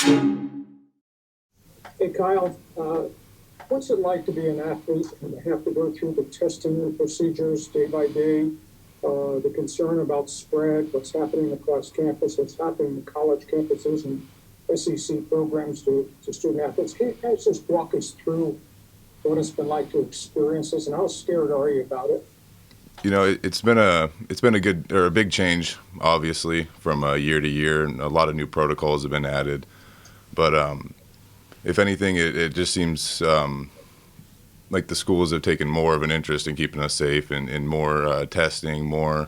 Hey, Kyle, what's it like to be an athlete and have to go through the testing procedures day by day, the concern about spread, what's happening across campus, what's happening in college campuses and SEC programs to student athletes? Can you guys just walk us through what it's been like to experience this, and how scared are you about it? You know, it's been a good or a big change, obviously, from year to year, and a lot of new protocols have been added. But if anything, it just seems like the schools have taken more of an interest in keeping us safe and more testing, more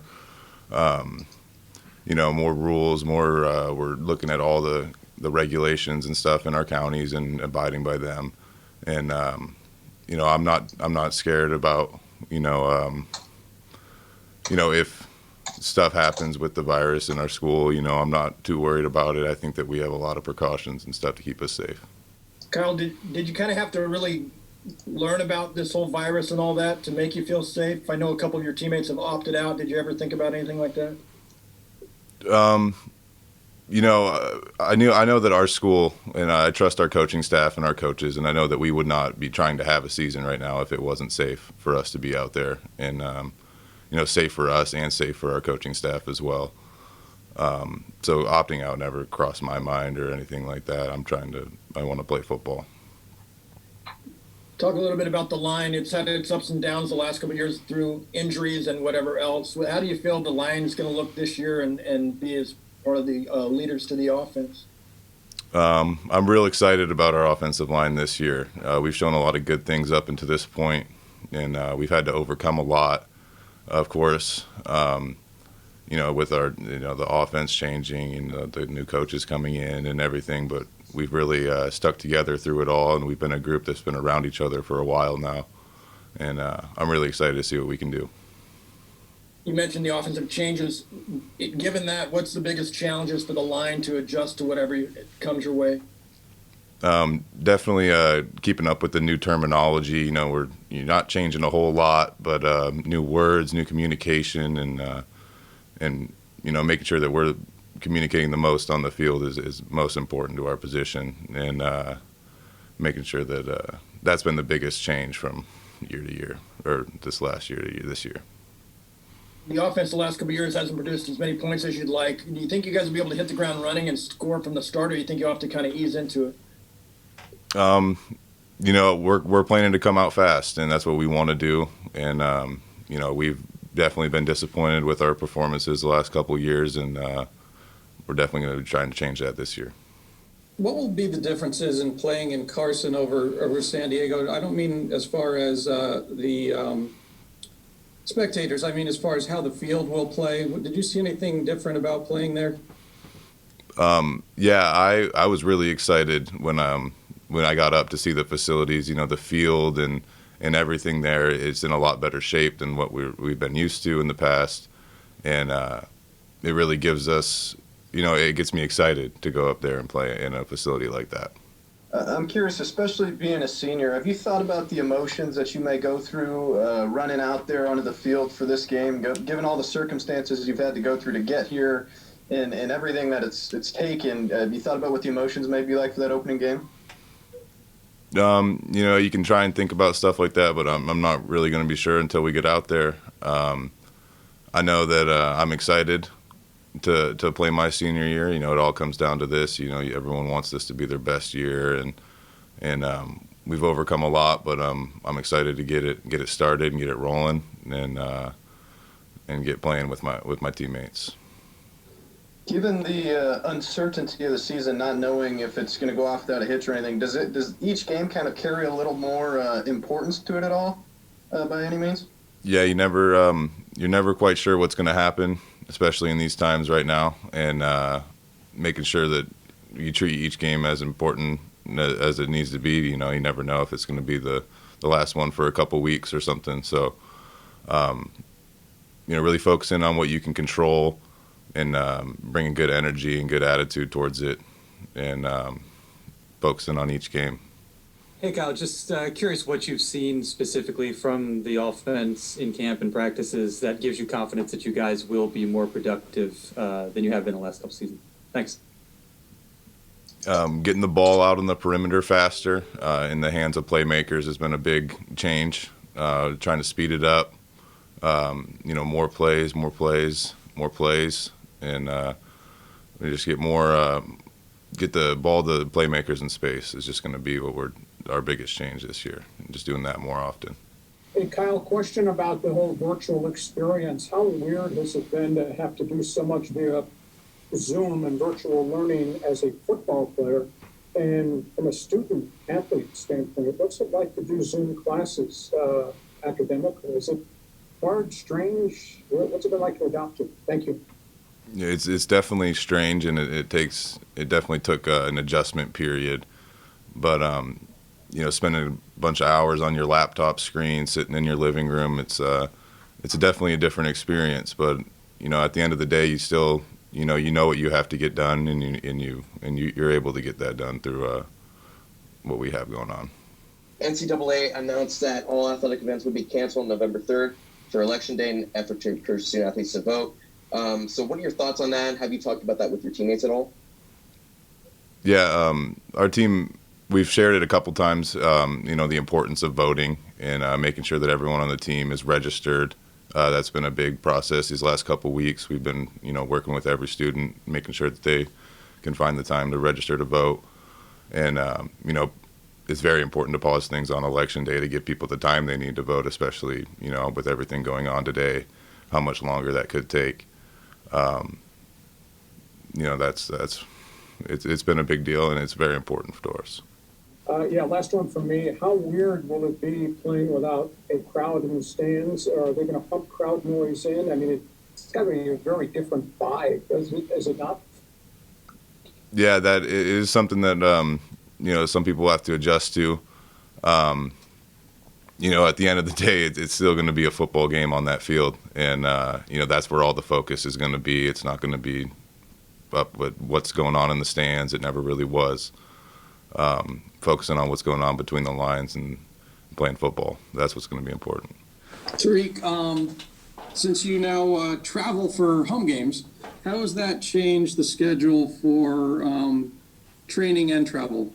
more rules, more we're looking at all the regulations and stuff in our counties and abiding by them. And I'm not scared about if stuff happens with the virus in our school. I'm not too worried about it. I think that we have a lot of precautions and stuff to keep us safe. Kyle, did you kind of have to really learn about this whole virus and all that to make you feel safe? I know a couple of your teammates have opted out. Did you ever think about anything like that? I know that our school, and I trust our coaching staff and our coaches, and I know that we would not be trying to have a season right now if it wasn't safe for us to be out there, and safe for us and safe for our coaching staff as well. So opting out never crossed my mind or anything like that. I want to play football. Talk a little bit about the line. It's had its ups and downs the last couple of years through injuries and whatever else. How do you feel the line is going to look this year and be as part of the leaders to the offense? I'm real excited about our offensive line this year. We've shown a lot of good things up until this point, and we've had to overcome a lot, of course. With our the offense changing and the new coaches coming in and everything, but we've really stuck together through it all, and we've been a group that's been around each other for a while now, and I'm really excited to see what we can do. You mentioned the offensive changes. Given that, what's the biggest challenges for the line to adjust to whatever comes your way? Definitely keeping up with the new terminology. You're not changing a whole lot, but new words, new communication, and making sure that we're communicating the most on the field is most important to our position, and making sure that that's been the biggest change from year to year, or this last year to this year. The offense the last couple of years hasn't produced as many points as you'd like. Do you think you guys will be able to hit the ground running and score from the start, or do you think you'll have to kind of ease into it? We're planning to come out fast, and that's what we want to do. And we've definitely been disappointed with our performances the last couple of years, and we're definitely going to be trying to change that this year. What will be the differences in playing in Carson over San Diego? I don't mean as far as the spectators. I mean as far as how the field will play. Did you see anything different about playing there? Yeah, I was really excited when I got up to see the facilities. The field and everything there is in a lot better shape than what we've been used to in the past, and it really gives us, it gets me excited to go up there and play in a facility like that. I'm curious, especially being a senior, have you thought about the emotions that you may go through running out there onto the field for this game, given all the circumstances you've had to go through to get here and everything that it's taken? Have you thought about what the emotions may be like for that opening game? You can try and think about stuff like that, but I'm not really going to be sure until we get out there. I know that I'm excited to play my senior year. It all comes down to this. Everyone wants this to be their best year, and we've overcome a lot, but I'm excited to get it started and get it rolling, and get playing with my teammates. Given the uncertainty of the season, not knowing if it's going to go off without a hitch or anything, does each game kind of carry a little more importance to it at all, by any means? Yeah, you're never quite sure what's going to happen, especially in these times right now, and making sure that you treat each game as important as it needs to be. You never know if it's going to be the last one for a couple weeks or something. So, really focusing on what you can control, and bringing good energy and good attitude towards it, and focusing on each game. Hey, Kyle, just curious what you've seen specifically from the offense in camp and practices that gives you confidence that you guys will be more productive than you have been the last couple seasons. Thanks. Getting the ball out on the perimeter faster in the hands of playmakers has been a big change. Trying to speed it up, more plays, and we just get get the ball to the playmakers in space is just going to be our biggest change this year. Just doing that more often. Hey, Kyle, question about the whole virtual experience. How weird has it been to have to do so much via Zoom and virtual learning as a football player? And from a student athlete standpoint, what's it like to do Zoom classes academically? Is it hard, strange? What's it been like to adopt it? Thank you. Yeah, it's definitely strange, and it definitely took an adjustment period. But spending a bunch of hours on your laptop screen, sitting in your living room, it's definitely a different experience. But at the end of the day, you still you know what you have to get done, and you're able to get that done through what we have going on. NCAA announced that all athletic events would be canceled on November 3rd for Election Day in an effort to encourage student athletes to vote. So what are your thoughts on that? Have you talked about that with your teammates at all? Yeah, our team, we've shared it a couple times, the importance of voting and making sure that everyone on the team is registered. That's been a big process these last couple weeks. We've been, working with every student, making sure that they can find the time to register to vote. And, it's very important to pause things on Election Day to give people the time they need to vote, especially, with everything going on today, how much longer that could take. It's been a big deal, and it's very important for us. Last one from me. How weird will it be playing without a crowd in the stands? Are they going to pump crowd noise in? I mean, it's got to be a very different vibe, is it not? Yeah, that is something that some people have to adjust to. At the end of the day, it's still going to be a football game on that field, and that's where all the focus is going to be. It's not going to be up with what's going on in the stands. It never really was. Focusing on what's going on between the lines and playing football. That's what's going to be important. TARIQ, since you now travel for home games, how has that changed the schedule for training and travel?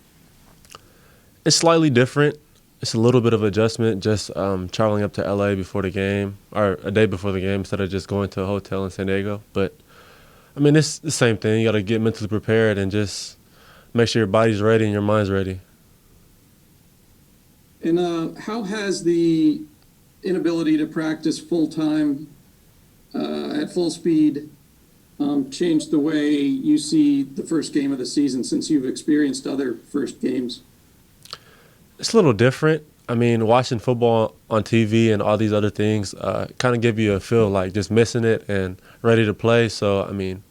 It's slightly different. It's a little bit of adjustment, just traveling up to LA before the game, or a day before the game, instead of just going to a hotel in San Diego. But, I mean, it's the same thing. You got to get mentally prepared and just make sure your body's ready and your mind's ready. And how has the inability to practice full-time at full speed changed the way you see the first game of the season since you've experienced other first games? It's a little different. I mean, watching football on TV and all these other things kind of give you a feel like just missing it and ready to play. So, I mean,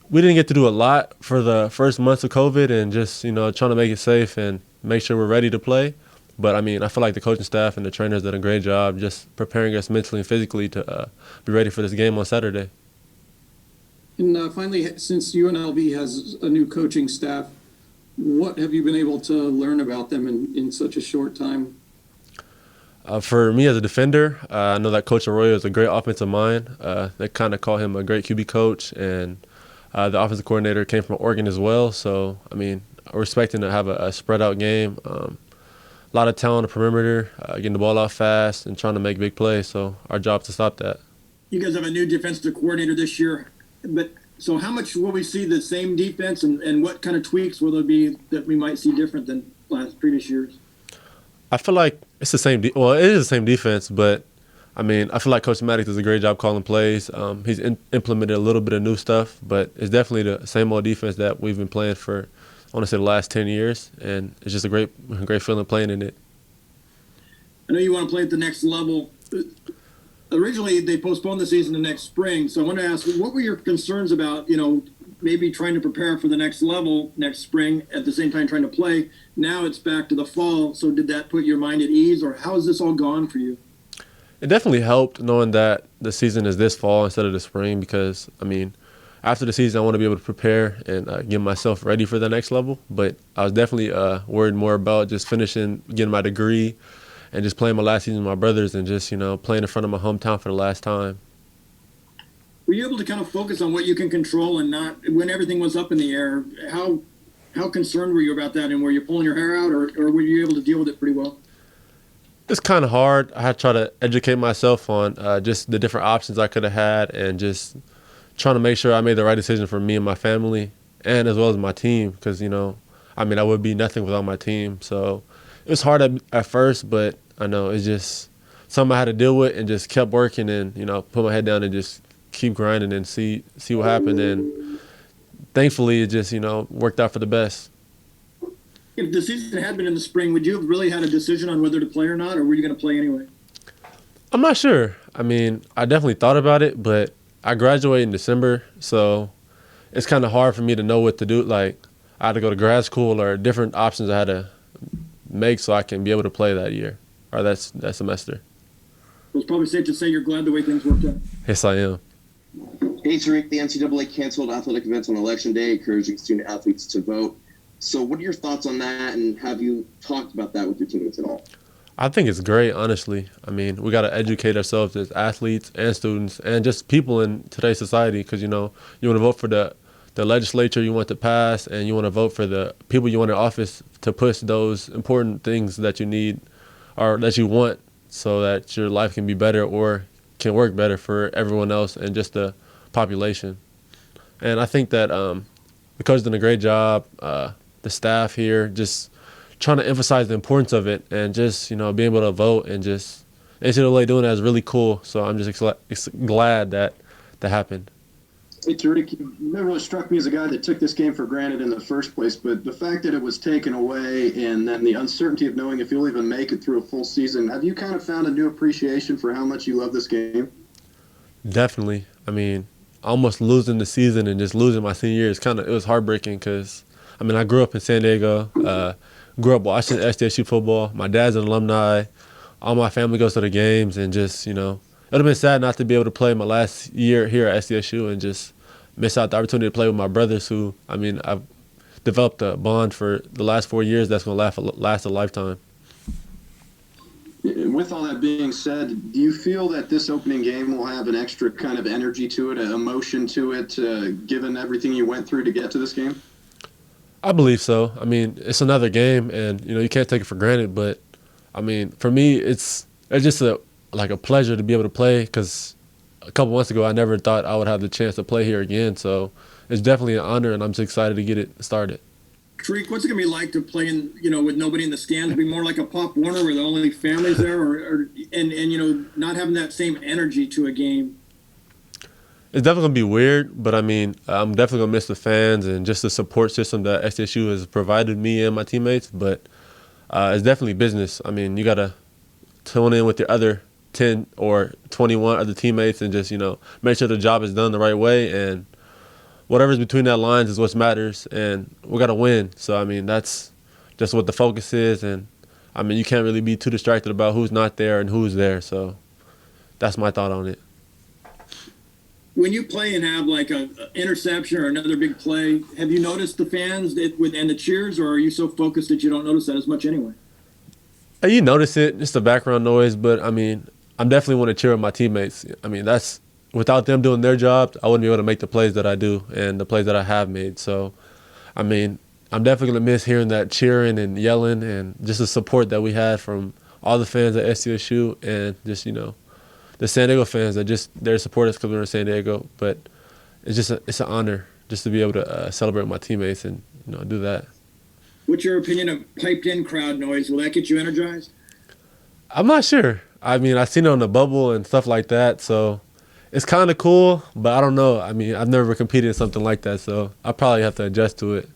we didn't get to do a lot for the first months of COVID and just, trying to make it safe and make sure we're ready to play. But, I mean, I feel like the coaching staff and the trainers did a great job just preparing us mentally and physically to be ready for this game on Saturday. And finally, since UNLV has a new coaching staff, what have you been able to learn about them in such a short time? For me as a defender, I know that Coach Arroyo is a great offensive mind. They kind of call him a great QB coach, and the offensive coordinator came from Oregon as well. So, I mean, we're expecting to have a spread-out game. A lot of talent on the perimeter, getting the ball out fast and trying to make big plays. So our job is to stop that. You guys have a new defensive coordinator this year, but so how much will we see the same defense, and what kind of tweaks will there be that we might see different than previous years? I feel like it's the same. It is the same defense, but I mean, I feel like Coach Maddox does a great job calling plays. He's implemented a little bit of new stuff, but it's definitely the same old defense that we've been playing for, I want to say, the last 10 years, and it's just a great feeling playing in it. I know you want to play at the next level. Originally, they postponed the season to next spring, so I want to ask, what were your concerns about, maybe trying to prepare for the next level next spring at the same time trying to play? Now it's back to the fall, so did that put your mind at ease, or how has this all gone for you? It definitely helped knowing that the season is this fall instead of the spring because, I mean, after the season, I want to be able to prepare and get myself ready for the next level. But I was definitely worried more about just finishing, getting my degree, and just playing my last season with my brothers and just, playing in front of my hometown for the last time. Were you able to kind of focus on what you can control and not, when everything was up in the air, how how concerned were you about that? And were you pulling your hair out, or were you able to deal with it pretty well? It's kind of hard. I had to try to educate myself on just the different options I could have had and just trying to make sure I made the right decision for me and my family and as well as my team because, I would be nothing without my team. So it was hard at first, but I know it's just something I had to deal with and just kept working and, put my head down and just keep grinding and see what happened. And thankfully, it just, worked out for the best. If the season had been in the spring, would you have really had a decision on whether to play or not, or were you going to play anyway? I'm not sure. I definitely thought about it, but I graduated in December, so it's kind of hard for me to know what to do. Like, I had to go to grad school or different options I had to make so I can be able to play that year or that semester. Well, it's probably safe to say you're glad the way things worked out. Yes, I am. Hey, Tariq, the NCAA canceled athletic events on Election Day, encouraging student athletes to vote. So what are your thoughts on that, and have you talked about that with your teammates at all? I think it's great, honestly. We got to educate ourselves as athletes and students and just people in today's society because, you want to vote for the legislature you want to pass and you want to vote for the people you want in office to push those important things that you need or that you want so that your life can be better or can work better for everyone else and just the population. And I think that the coach did a great job, the staff here, just trying to emphasize the importance of it and just, being able to vote and just NCAA doing that is really cool. So I'm just glad that happened. Hey, TARIQ, you never really struck me as a guy that took this game for granted in the first place, but the fact that it was taken away and then the uncertainty of knowing if you'll even make it through a full season, have you kind of found a new appreciation for how much you love this game? Definitely. Almost losing the season and just losing my senior year it was heartbreaking because, I grew up in San Diego, grew up watching SDSU football. My dad's an alumni. All my family goes to the games and just, it would have been sad not to be able to play my last year here at SDSU and just miss out the opportunity to play with my brothers who, I've developed a bond for the last 4 years that's going to last a lifetime. With all that being said, do you feel that this opening game will have an extra kind of energy to it, an emotion to it, given everything you went through to get to this game? I believe so. It's another game, and you can't take it for granted. But for me, it's just a pleasure to be able to play. Because a couple months ago, I never thought I would have the chance to play here again. So it's definitely an honor, and I'm just excited to get it started. Tariq, what's it going to be like to play in, with nobody in the stands? Be more like a Pop Warner where the only families there, and not having that same energy to a game. It's definitely going to be weird, but I'm definitely going to miss the fans and just the support system that SDSU has provided me and my teammates. But it's definitely business. You got to tune in with your other 10 or 21 other teammates and just, make sure the job is done the right way. And whatever's between that lines is what matters. And we got to win. So, that's just what the focus is. And, you can't really be too distracted about who's not there and who's there. So that's my thought on it. When you play and have like a interception or another big play, have you noticed the fans and the cheers, or are you so focused that you don't notice that as much anyway? You notice it, just the background noise, but I'm definitely want to cheer with my teammates. That's without them doing their job, I wouldn't be able to make the plays that I do and the plays that I have made. So, I'm definitely gonna miss hearing that cheering and yelling and just the support that we had from all the fans at SDSU and just the San Diego fans that just their support us because we're in San Diego. But it's an honor just to be able to celebrate with my teammates and do that. What's your opinion of piped-in crowd noise? Will that get you energized? I'm not sure. I've seen it on the bubble and stuff like that, so it's kind of cool. But I don't know. I've never competed in something like that, so I probably have to adjust to it.